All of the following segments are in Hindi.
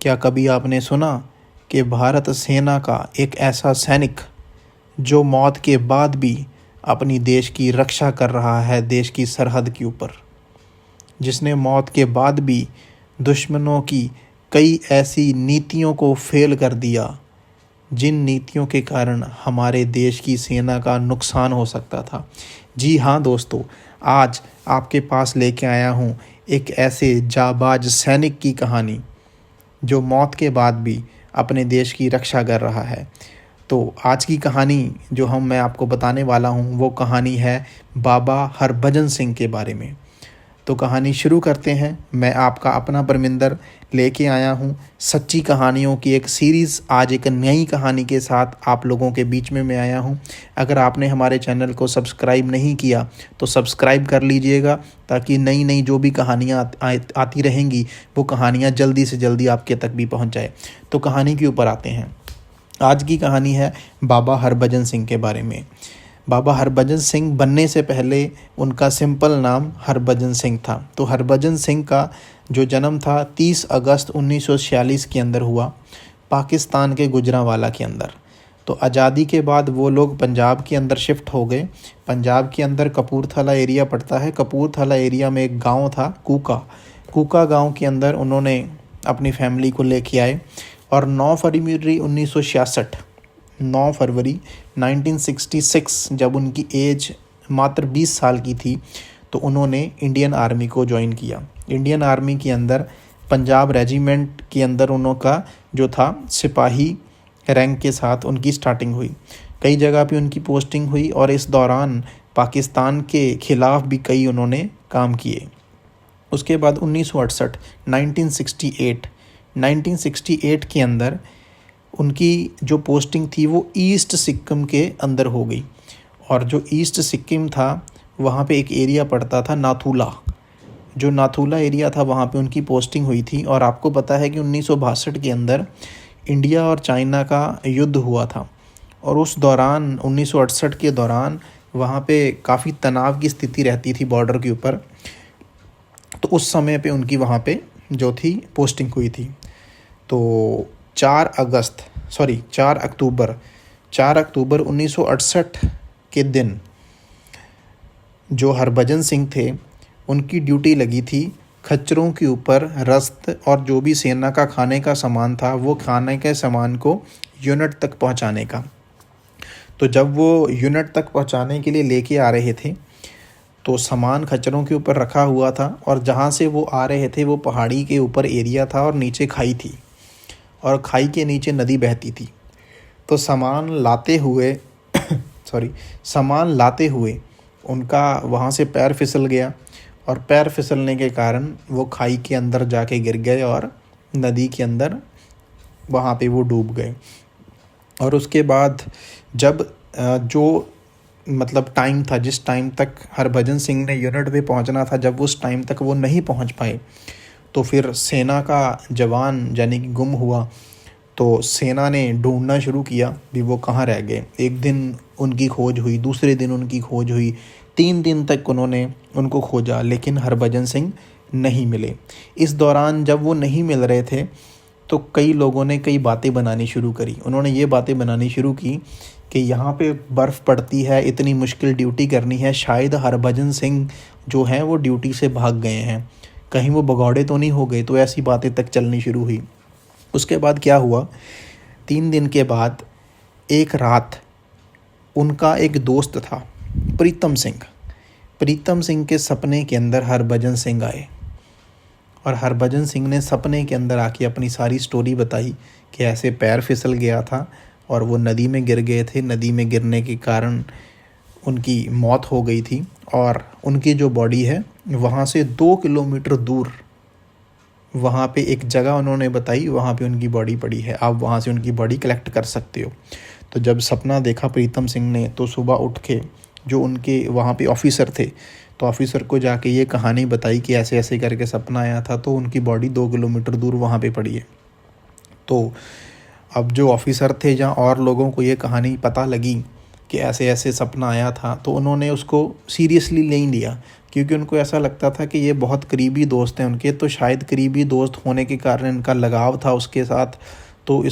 क्या कभी आपने सुना कि भारत सेना का एक ऐसा सैनिक जो मौत के बाद भी अपनी देश की रक्षा कर रहा है, देश की सरहद के ऊपर, जिसने मौत के बाद भी दुश्मनों की कई ऐसी नीतियों को फेल कर दिया जिन नीतियों के कारण हमारे देश की सेना का नुकसान हो सकता था। जी हाँ दोस्तों, आज आपके पास लेके आया हूँ एक ऐसे जाबाज सैनिक की कहानी जो मौत के बाद भी अपने देश की रक्षा कर रहा है। तो आज की कहानी जो मैं आपको बताने वाला हूँ वो कहानी है बाबा हरभजन सिंह के बारे में। तो कहानी शुरू करते हैं। मैं आपका अपना परमिंदर लेके आया हूँ सच्ची कहानियों की एक सीरीज़। आज एक नई कहानी के साथ आप लोगों के बीच में मैं आया हूँ। अगर आपने हमारे चैनल को सब्सक्राइब नहीं किया तो सब्सक्राइब कर लीजिएगा, ताकि नई नई जो भी कहानियाँ आती रहेंगी वो कहानियाँ जल्दी से जल्दी आपके तक भी पहुँच जाए। तो कहानी के ऊपर आते हैं। आज की कहानी है बाबा हरभजन सिंह के बारे में। बाबा हरभजन सिंह बनने से पहले उनका सिंपल नाम हरभजन सिंह था। तो हरभजन सिंह का जो जन्म था 30 अगस्त 1946 के अंदर हुआ, पाकिस्तान के गुजरांवाला के अंदर। तो आज़ादी के बाद वो लोग पंजाब के अंदर शिफ्ट हो गए। पंजाब के अंदर कपूरथला एरिया पड़ता है। कपूरथला एरिया में एक गांव था कूका गांव के अंदर उन्होंने अपनी फैमिली को लेके आए और 9 फरवरी 1966 जब उनकी एज मात्र 20 साल की थी तो उन्होंने इंडियन आर्मी को ज्वाइन किया। इंडियन आर्मी के अंदर पंजाब रेजिमेंट के अंदर उनका जो था सिपाही रैंक के साथ उनकी स्टार्टिंग हुई। कई जगह पे उनकी पोस्टिंग हुई और इस दौरान पाकिस्तान के ख़िलाफ़ भी कई उन्होंने काम किए। उसके बाद 1968 के अंदर उनकी जो पोस्टिंग थी वो ईस्ट सिक्किम के अंदर हो गई। और जो ईस्ट सिक्किम था वहाँ पे एक एरिया पड़ता था नाथूला। जो नाथूला एरिया था वहाँ पे उनकी पोस्टिंग हुई थी। और आपको पता है कि 1962 के अंदर इंडिया और चाइना का युद्ध हुआ था और उस दौरान 1968 के दौरान वहाँ पे काफ़ी तनाव की स्थिति रहती थी बॉर्डर के ऊपर। तो उस समय पे उनकी वहाँ पे जो थी पोस्टिंग हुई थी। तो 4 अक्टूबर 1968 के दिन जो हरभजन सिंह थे उनकी ड्यूटी लगी थी खच्चरों के ऊपर रस्त और जो भी सेना का खाने का सामान था वो खाने के सामान को यूनिट तक पहुंचाने का। तो जब वो यूनिट तक पहुंचाने के लिए लेके आ रहे थे तो सामान खच्चरों के ऊपर रखा हुआ था और जहाँ से वो आ रहे थे वो पहाड़ी के ऊपर एरिया था और नीचे खाई थी और खाई के नीचे नदी बहती थी। तो सामान लाते हुए उनका वहाँ से पैर फिसल गया और पैर फिसलने के कारण वो खाई के अंदर जाके गिर गए और नदी के अंदर वहाँ पे वो डूब गए। और उसके बाद जब टाइम था, जिस टाइम तक हरभजन सिंह ने यूनिट पे पहुँचना था, जब उस टाइम तक वो नहीं पहुँच पाए तो फिर सेना का जवान यानी कि गुम हुआ। तो सेना ने ढूंढना शुरू किया भी वो कहाँ रह गए। एक दिन उनकी खोज हुई, दूसरे दिन उनकी खोज हुई, 3 दिन तक उन्होंने उनको खोजा, लेकिन हरभजन सिंह नहीं मिले। इस दौरान जब वो नहीं मिल रहे थे तो कई लोगों ने कई बातें बनानी शुरू करी। उन्होंने ये बातें बनानी शुरू की कि यहाँ पे बर्फ़ पड़ती है, इतनी मुश्किल ड्यूटी करनी है, शायद हरभजन सिंह जो हैं वो ड्यूटी से भाग गए हैं, कहीं वो भगौड़े तो नहीं हो गए। तो ऐसी बातें तक चलनी शुरू हुई। उसके बाद क्या हुआ, 3 दिन के बाद एक रात उनका एक दोस्त था प्रीतम सिंह के सपने के अंदर हरभजन सिंह आए और हरभजन सिंह ने सपने के अंदर आके अपनी सारी स्टोरी बताई कि ऐसे पैर फिसल गया था और वो नदी में गिर गए थे। नदी में गिरने के कारण उनकी मौत हो गई थी और उनकी जो बॉडी है वहाँ से 2 किलोमीटर दूर वहाँ पे एक जगह उन्होंने बताई, वहाँ पे उनकी बॉडी पड़ी है, आप वहाँ से उनकी बॉडी कलेक्ट कर सकते हो। तो जब सपना देखा प्रीतम सिंह ने तो सुबह उठ के जो उनके वहाँ पे ऑफिसर थे तो ऑफिसर को जाके ये कहानी बताई कि ऐसे ऐसे करके सपना आया था, तो उनकी बॉडी 2 किलोमीटर दूर वहाँ पे पड़ी है। तो अब जो ऑफिसर थे जहाँ और लोगों को ये कहानी पता लगी कि ऐसे ऐसे सपना आया था तो उन्होंने उसको सीरियसली नहीं लिया क्योंकि उनको ऐसा लगता था कि ये बहुत करीबी दोस्त हैं उनके, तो शायद करीबी दोस्त होने के कारण इनका लगाव था उसके साथ, तो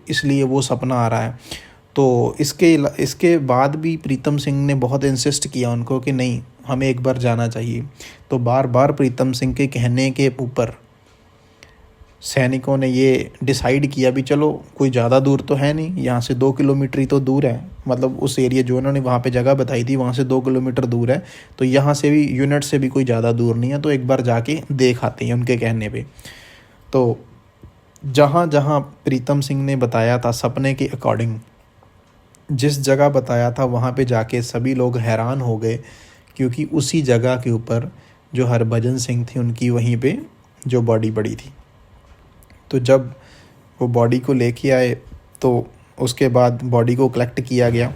इसलिए वो सपना आ रहा है। तो इसके बाद भी प्रीतम सिंह ने बहुत इंसिस्ट किया उनको कि नहीं, हमें एक बार जाना चाहिए। तो बार बार प्रीतम सिंह के कहने के ऊपर सैनिकों ने ये डिसाइड किया भी चलो कोई ज़्यादा दूर तो है नहीं, यहाँ से 2 किलोमीटर ही तो दूर है, मतलब उस एरिया जो उन्होंने वहाँ पे जगह बताई थी वहाँ से 2 किलोमीटर दूर है, तो यहाँ से भी यूनिट से भी कोई ज़्यादा दूर नहीं है, तो एक बार जाके देख आते हैं उनके कहने पे। तो जहाँ जहाँ प्रीतम सिंह ने बताया था सपने के अकॉर्डिंग, जिस जगह बताया था वहाँ पे जाके सभी लोग हैरान हो गए, क्योंकि उसी जगह के ऊपर जो हरभजन सिंह थे उनकी वहीं पे जो बॉडी पड़ी थी। तो जब वो बॉडी को लेके आए तो उसके बाद बॉडी को कलेक्ट किया गया।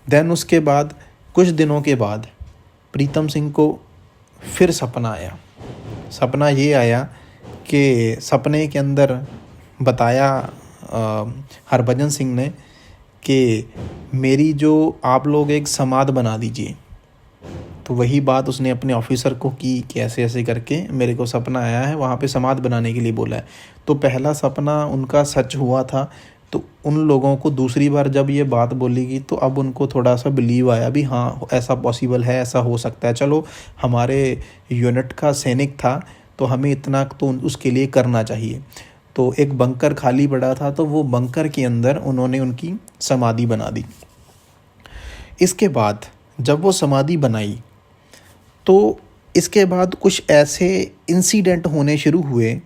देन उसके बाद कुछ दिनों के बाद प्रीतम सिंह को फिर सपना आया। सपना ये आया कि सपने के अंदर बताया हरभजन सिंह ने कि मेरी जो आप लोग एक समाध बना दीजिए। तो वही बात उसने अपने ऑफिसर को की कि ऐसे ऐसे करके मेरे को सपना आया है, वहाँ पे समाध बनाने के लिए बोला है। तो पहला सपना उनका सच हुआ था, तो उन लोगों को दूसरी बार जब ये बात बोलेगी तो अब उनको थोड़ा सा बिलीव आया भी हाँ ऐसा पॉसिबल है, ऐसा हो सकता है, चलो हमारे यूनिट का सैनिक था तो हमें इतना तो उसके लिए करना चाहिए। तो एक बंकर खाली पड़ा था, तो वो बंकर के अंदर उन्होंने उनकी समाधि बना दी। इसके बाद जब वो समाधि बनाई तो इसके बाद कुछ ऐसे इंसिडेंट होने शुरू हुए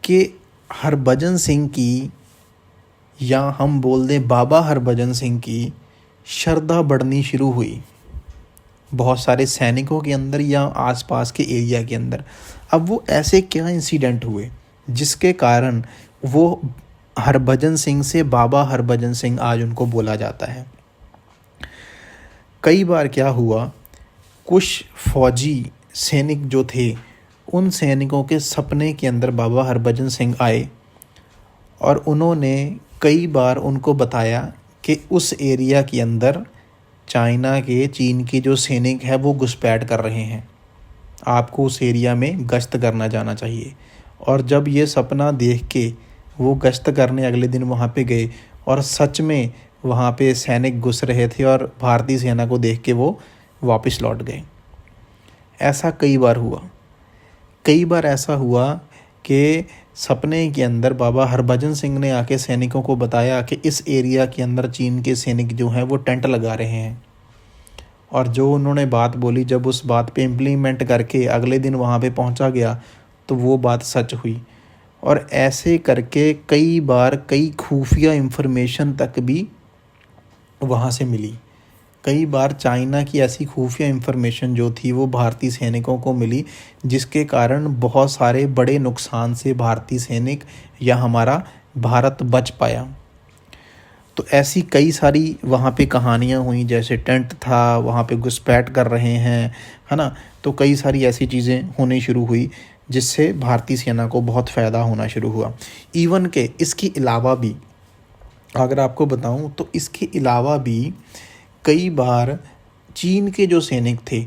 कि हरभजन सिंह की, या हम बोल दें बाबा हरभजन सिंह की श्रद्धा बढ़नी शुरू हुई बहुत सारे सैनिकों के अंदर या आसपास के एरिया के अंदर। अब वो ऐसे क्या इंसिडेंट हुए जिसके कारण वो हरभजन सिंह से बाबा हरभजन सिंह आज उनको बोला जाता है। कई बार क्या हुआ, कुछ फौजी सैनिक जो थे उन सैनिकों के सपने के अंदर बाबा हरभजन सिंह आए और उन्होंने कई बार उनको बताया कि उस एरिया के अंदर चाइना के, चीन के जो सैनिक है वो घुसपैठ कर रहे हैं, आपको उस एरिया में गश्त करना जाना चाहिए। और जब ये सपना देख के वो गश्त करने अगले दिन वहाँ पे गए और सच में वहाँ पे सैनिक घुस रहे थे और भारतीय सेना को देख के वो वापस लौट गए। ऐसा कई बार हुआ। कई बार ऐसा हुआ कि सपने के अंदर बाबा हरभजन सिंह ने आके सैनिकों को बताया कि इस एरिया के अंदर चीन के सैनिक जो हैं वो टेंट लगा रहे हैं, और जो उन्होंने बात बोली जब उस बात पे इम्प्लीमेंट करके अगले दिन वहाँ पे पहुँचा गया तो वो बात सच हुई। और ऐसे करके कई बार कई खुफिया इंफॉर्मेशन तक भी वहाँ से मिली। कई बार चाइना की ऐसी खुफिया इंफॉर्मेशन जो थी वो भारतीय सैनिकों को मिली, जिसके कारण बहुत सारे बड़े नुकसान से भारतीय सैनिक या हमारा भारत बच पाया। तो ऐसी कई सारी वहाँ पे कहानियाँ हुई, जैसे टेंट था वहाँ पे घुसपैठ कर रहे हैं, है ना। तो कई सारी ऐसी चीज़ें होनी शुरू हुई जिससे भारतीय सेना को बहुत फ़ायदा होना शुरू हुआ। इवन के इसके अलावा भी अगर आपको बताऊं तो इसके अलावा भी कई बार चीन के जो सैनिक थे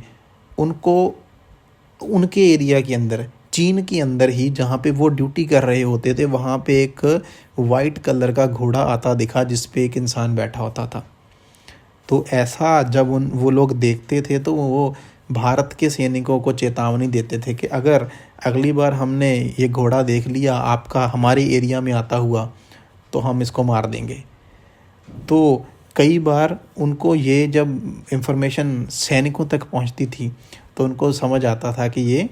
उनको उनके एरिया के अंदर, चीन के अंदर ही जहाँ पे वो ड्यूटी कर रहे होते थे, वहाँ पे एक वाइट कलर का घोड़ा आता दिखा जिस पे एक इंसान बैठा होता था। तो ऐसा जब वो लोग देखते थे तो वो भारत के सैनिकों को चेतावनी देते थे कि अगर अगली बार हमने ये घोड़ा देख लिया आपका हमारे एरिया में आता हुआ तो हम इसको मार देंगे। तो कई बार उनको ये जब इंफॉर्मेशन सैनिकों तक पहुंचती थी तो उनको समझ आता था कि ये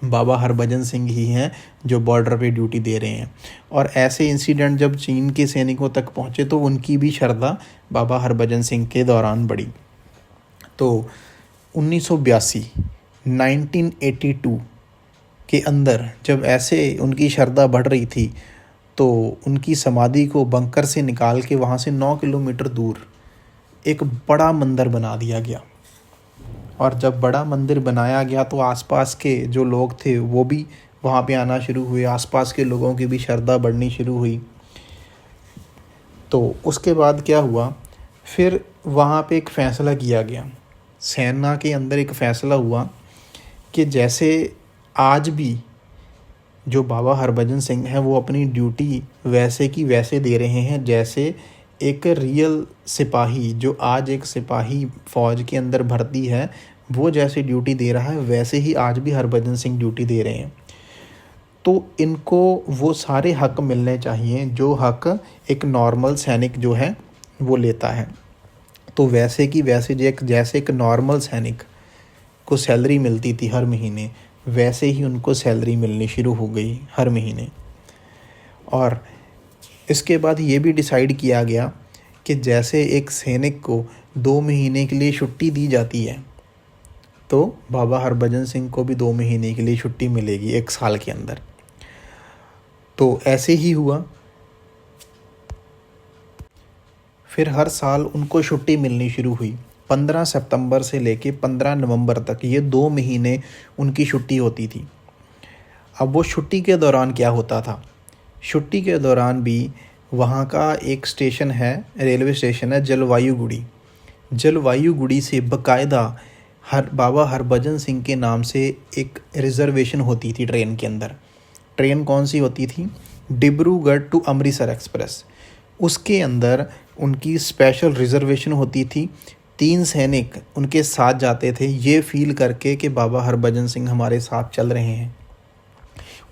बाबा हरभजन सिंह ही हैं जो बॉर्डर पे ड्यूटी दे रहे हैं। और ऐसे इंसिडेंट जब चीन के सैनिकों तक पहुंचे तो उनकी भी श्रद्धा बाबा हरभजन सिंह के दौरान बढ़ी। तो 1982 के अंदर जब ऐसे उनकी श्रद्धा बढ़ रही थी तो उनकी समाधि को बंकर से निकाल के वहाँ से 9 किलोमीटर दूर एक बड़ा मंदिर बना दिया गया। और जब बड़ा मंदिर बनाया गया तो आसपास के जो लोग थे वो भी वहाँ पे आना शुरू हुए, आसपास के लोगों की भी श्रद्धा बढ़नी शुरू हुई। तो उसके बाद क्या हुआ, फिर वहाँ पे एक फ़ैसला किया गया सेना के अंदर एक फ़ैसला हुआ कि जैसे आज भी जो बाबा हरभजन सिंह हैं वो अपनी ड्यूटी वैसे की वैसे दे रहे हैं, जैसे एक रियल सिपाही जो आज एक सिपाही फ़ौज के अंदर भर्ती है वो जैसे ड्यूटी दे रहा है, वैसे ही आज भी हरभजन सिंह ड्यूटी दे रहे हैं। तो इनको वो सारे हक मिलने चाहिए जो हक एक नॉर्मल सैनिक जो है वो लेता है। तो वैसे की वैसे जैसे एक नॉर्मल सैनिक को सैलरी मिलती थी हर महीने, वैसे ही उनको सैलरी मिलनी शुरू हो गई हर महीने। और इसके बाद ये भी डिसाइड किया गया कि जैसे एक सैनिक को 2 महीने के लिए छुट्टी दी जाती है, तो बाबा हरभजन सिंह को भी 2 महीने के लिए छुट्टी मिलेगी 1 साल के अंदर। तो ऐसे ही हुआ। फिर हर साल उनको छुट्टी मिलनी शुरू हुई। 15 सितंबर से लेके 15 नवंबर तक ये 2 महीने उनकी छुट्टी होती थी। अब वो छुट्टी के दौरान क्या होता था, छुट्टी के दौरान भी वहाँ का एक स्टेशन है, रेलवे स्टेशन है जलवायुगुड़ी। जलवायुगुड़ी से बाकायदा बाबा हरभजन सिंह के नाम से एक रिज़र्वेशन होती थी ट्रेन के अंदर। ट्रेन कौन सी होती थी, डिब्रूगढ़ टू अमृतसर एक्सप्रेस। उसके अंदर उनकी स्पेशल रिज़र्वेशन होती थी। 3 सैनिक उनके साथ जाते थे ये फ़ील करके कि बाबा हरभजन सिंह हमारे साथ चल रहे हैं।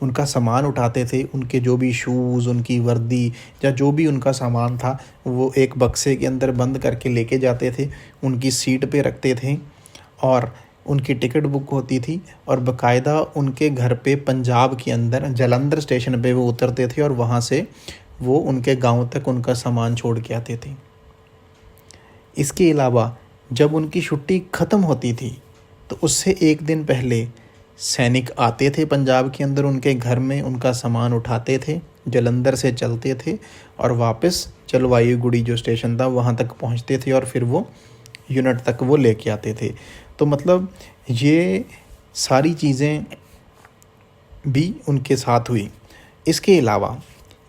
उनका सामान उठाते थे, उनके जो भी शूज़, उनकी वर्दी या जो भी उनका सामान था वो एक बक्से के अंदर बंद करके लेके जाते थे, उनकी सीट पे रखते थे और उनकी टिकट बुक होती थी। और बाकायदा उनके घर पे पंजाब के अंदर जलंधर स्टेशन पे वो उतरते थे और वहाँ से वो उनके गांव तक उनका सामान छोड़ के आते थे। इसके अलावा जब उनकी छुट्टी ख़त्म होती थी तो उससे 1 दिन पहले सैनिक आते थे पंजाब के अंदर उनके घर में, उनका सामान उठाते थे, जलंधर से चलते थे और वापस जलवायुगुड़ी जो स्टेशन था वहाँ तक पहुँचते थे और फिर वो यूनिट तक वो लेके आते थे। तो मतलब ये सारी चीज़ें भी उनके साथ हुई। इसके अलावा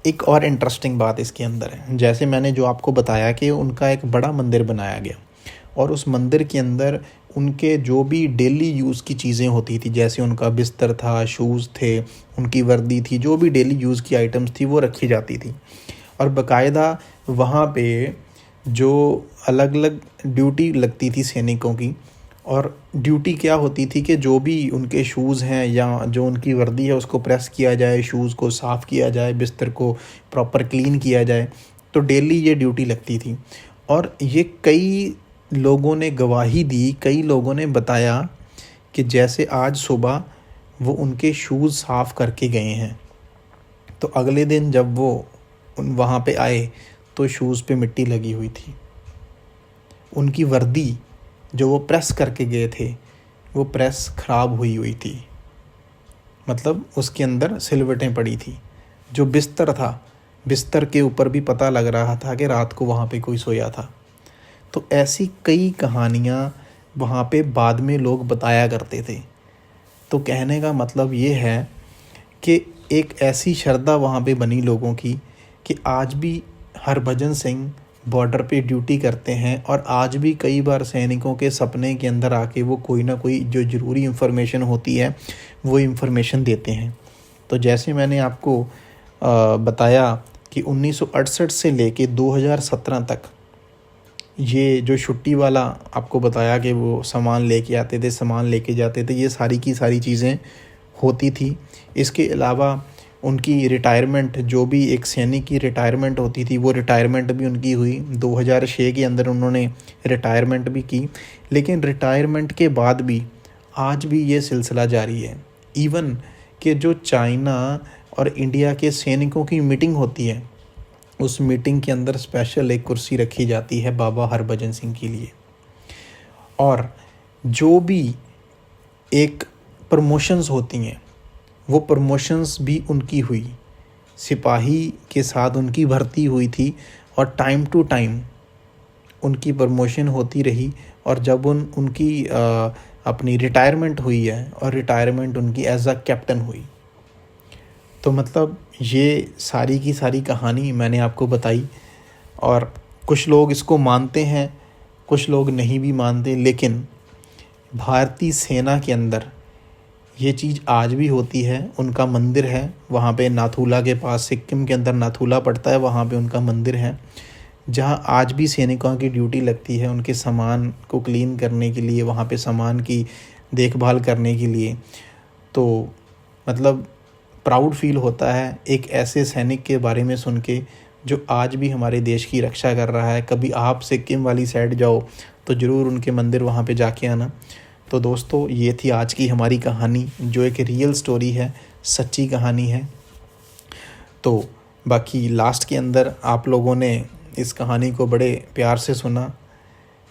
एक और इंटरेस्टिंग बात इसके अंदर है, जैसे मैंने जो आपको बताया कि उनका एक बड़ा मंदिर बनाया गया और उस मंदिर के अंदर उनके जो भी डेली यूज़ की चीज़ें होती थी, जैसे उनका बिस्तर था, शूज़ थे, उनकी वर्दी थी, जो भी डेली यूज़ की आइटम्स थी वो रखी जाती थी। और बाकायदा वहाँ पे जो अलग अलग ड्यूटी लगती थी सैनिकों की, और ड्यूटी क्या होती थी कि जो भी उनके शूज़ हैं या जो उनकी वर्दी है उसको प्रेस किया जाए, शूज़ को साफ़ किया जाए, बिस्तर को प्रॉपर क्लीन किया जाए। तो डेली ये ड्यूटी लगती थी और ये कई लोगों ने गवाही दी, कई लोगों ने बताया कि जैसे आज सुबह वो उनके शूज़ साफ़ करके गए हैं तो अगले दिन जब वो वहाँ पे आए तो शूज़ पे मिट्टी लगी हुई थी। उनकी वर्दी जो वो प्रेस करके गए थे वो प्रेस ख़राब हुई थी, मतलब उसके अंदर सिलवटें पड़ी थी। जो बिस्तर था, बिस्तर के ऊपर भी पता लग रहा था कि रात को वहाँ पे कोई सोया था। तो ऐसी कई कहानियाँ वहाँ पे बाद में लोग बताया करते थे। तो कहने का मतलब ये है कि एक ऐसी श्रद्धा वहाँ पे बनी लोगों की कि आज भी हरभजन सिंह बॉर्डर पे ड्यूटी करते हैं और आज भी कई बार सैनिकों के सपने के अंदर आके वो कोई ना कोई जो ज़रूरी इन्फॉर्मेशन होती है वो इन्फॉर्मेशन देते हैं। तो जैसे मैंने आपको बताया कि 1968 से लेके 2017 तक ये जो छुट्टी वाला आपको बताया कि वो सामान लेके आते थे, सामान लेके जाते थे, ये सारी की सारी चीज़ें होती थी। इसके अलावा उनकी रिटायरमेंट, जो भी एक सैनिक की रिटायरमेंट होती थी वो रिटायरमेंट भी उनकी हुई। 2006 के अंदर उन्होंने रिटायरमेंट भी की। लेकिन रिटायरमेंट के बाद भी आज भी ये सिलसिला जारी है। इवन कि जो चाइना और इंडिया के सैनिकों की मीटिंग होती है उस मीटिंग के अंदर स्पेशल एक कुर्सी रखी जाती है बाबा हरभजन सिंह के लिए। और जो भी एक प्रमोशंस होती हैं वो प्रमोशंस भी उनकी हुई। सिपाही के साथ उनकी भर्ती हुई थी और टाइम टू टाइम उनकी प्रमोशन होती रही। और जब उनकी अपनी रिटायरमेंट हुई है और रिटायरमेंट उनकी एज अ कैप्टन हुई। तो मतलब ये सारी की सारी कहानी मैंने आपको बताई। और कुछ लोग इसको मानते हैं, कुछ लोग नहीं भी मानते, लेकिन भारतीय सेना के अंदर ये चीज़ आज भी होती है। उनका मंदिर है वहाँ पे नाथुला के पास, सिक्किम के अंदर नाथुला पड़ता है, वहाँ पे उनका मंदिर है जहाँ आज भी सैनिकों की ड्यूटी लगती है उनके सामान को क्लीन करने के लिए, वहाँ पे सामान की देखभाल करने के लिए। तो मतलब प्राउड फील होता है एक ऐसे सैनिक के बारे में सुन के जो आज भी हमारे देश की रक्षा कर रहा है। कभी आप सिक्किम वाली साइड जाओ तो ज़रूर उनके मंदिर वहाँ पे जाके आना। तो दोस्तों ये थी आज की हमारी कहानी जो एक रियल स्टोरी है, सच्ची कहानी है। तो बाकी लास्ट के अंदर आप लोगों ने इस कहानी को बड़े प्यार से सुना,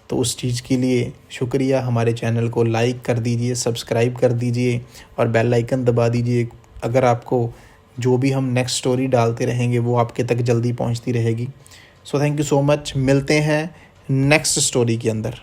तो उस चीज़ के लिए शुक्रिया। हमारे चैनल को लाइक कर दीजिए, सब्सक्राइब कर दीजिए और बेल आइकन दबा दीजिए। अगर आपको जो भी हम नेक्स्ट स्टोरी डालते रहेंगे वो आपके तक जल्दी पहुंचती रहेगी। So thank you so much. मिलते हैं नेक्स्ट स्टोरी के अंदर।